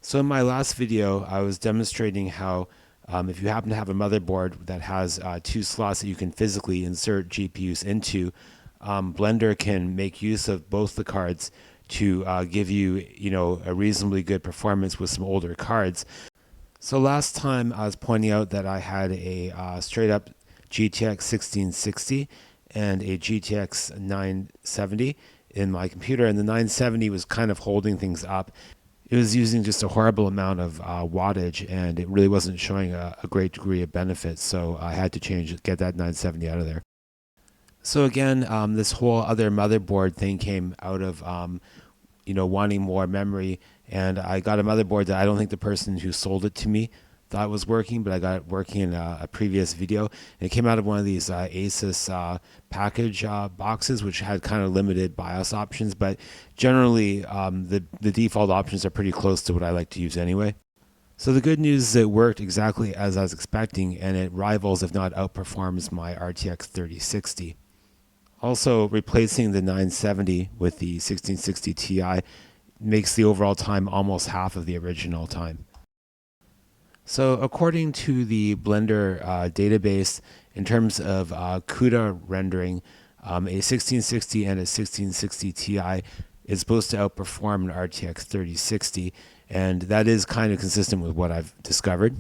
So in my last video, I was demonstrating how if you happen to have a motherboard that has two slots that you can physically insert GPUs into, Blender can make use of both the cards to give you, a reasonably good performance with some older cards. So last time I was pointing out that I had a straight up GTX 1660 and a GTX 970 in my computer, and the 970 was kind of holding things up. It was using just a horrible amount of wattage, and it really wasn't showing a great degree of benefit. So I had to change it, get that 970 out of there. So again, this whole other motherboard thing came out of wanting more memory, and I got a motherboard that I don't think the person who sold it to me thought was working, but I got it working in a previous video, and it came out of one of these Asus package boxes, which had kind of limited BIOS options, but generally the default options are pretty close to what I like to use anyway. So the good news is it worked exactly as I was expecting, and it rivals, if not outperforms, my RTX 3060. Also, replacing the 970 with the 1660 Ti makes the overall time almost half of the original time. So according to the Blender database, in terms of CUDA rendering, a 1660 and a 1660 Ti is supposed to outperform an RTX 3060, and that is kind of consistent with what I've discovered.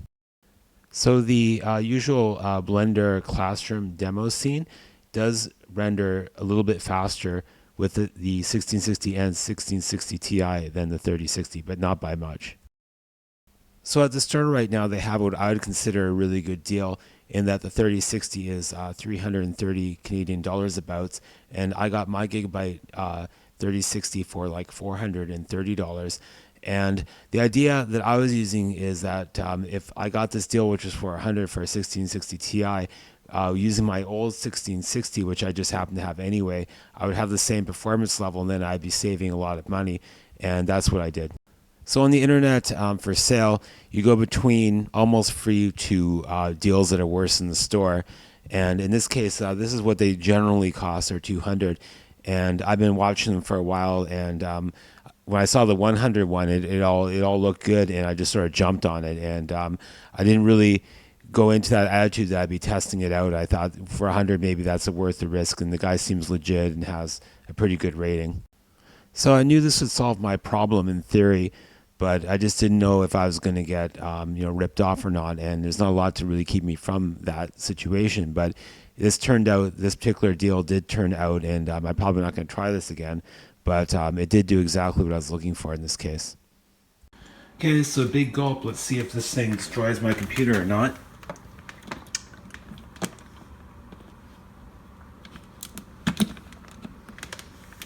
So the usual Blender classroom demo scene does render a little bit faster with the 1660 and 1660 Ti than the 3060, but not by much. So at the store right now, they have what I would consider a really good deal in that the 3060 is 330 Canadian dollars about, and I got my gigabyte 3060 for like $430. And the idea that I was using is that if I got this deal, which was for 100 for a 1660 Ti, using my old 1660, which I just happen to have anyway, I would have the same performance level, and then I'd be saving a lot of money, and that's what I did. So on the internet for sale, you go between almost free to deals that are worse in the store. And in this case, this is what they generally cost, are 200. And I've been watching them for a while. And when I saw the 100 one, it all looked good, and I just sort of jumped on it. And I didn't really go into that attitude that I'd be testing it out. I thought for 100, maybe that's worth the risk. And the guy seems legit and has a pretty good rating. So I knew this would solve my problem in theory, but I just didn't know if I was going to get ripped off or not. And there's not a lot to really keep me from that situation. But this particular deal did turn out, and I'm probably not going to try this again. But it did do exactly what I was looking for in this case. Okay, so big gulp. Let's see if this thing destroys my computer or not.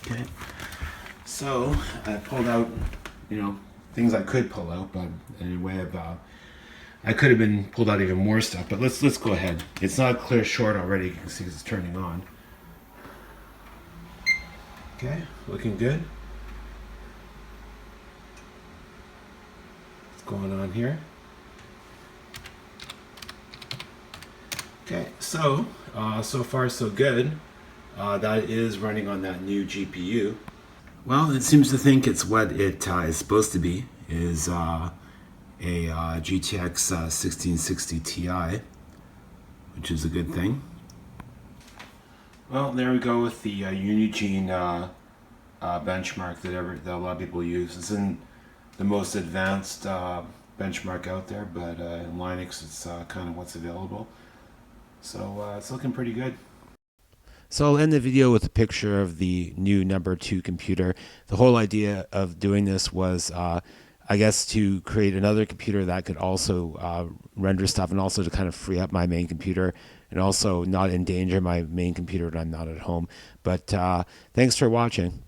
Okay, so I pulled out, things I could pull out, but in a way of I could have been pulled out even more stuff. But let's go ahead. It's not a clear short already. You can see it's turning on. Okay, looking good. What's going on here? Okay, so so far so good. That is running on that new GPU. Well, it seems to think it's what it is supposed to be, is a GTX 1660 Ti, which is a good thing. Well, there we go with the Unigine benchmark that a lot of people use. It's in the most advanced benchmark out there, but in Linux it's kind of what's available. So it's looking pretty good. So I'll end the video with a picture of the new number 2 computer. The whole idea of doing this was, I guess, to create another computer that could also render stuff, and also to kind of free up my main computer, and also not endanger my main computer when I'm not at home. But thanks for watching.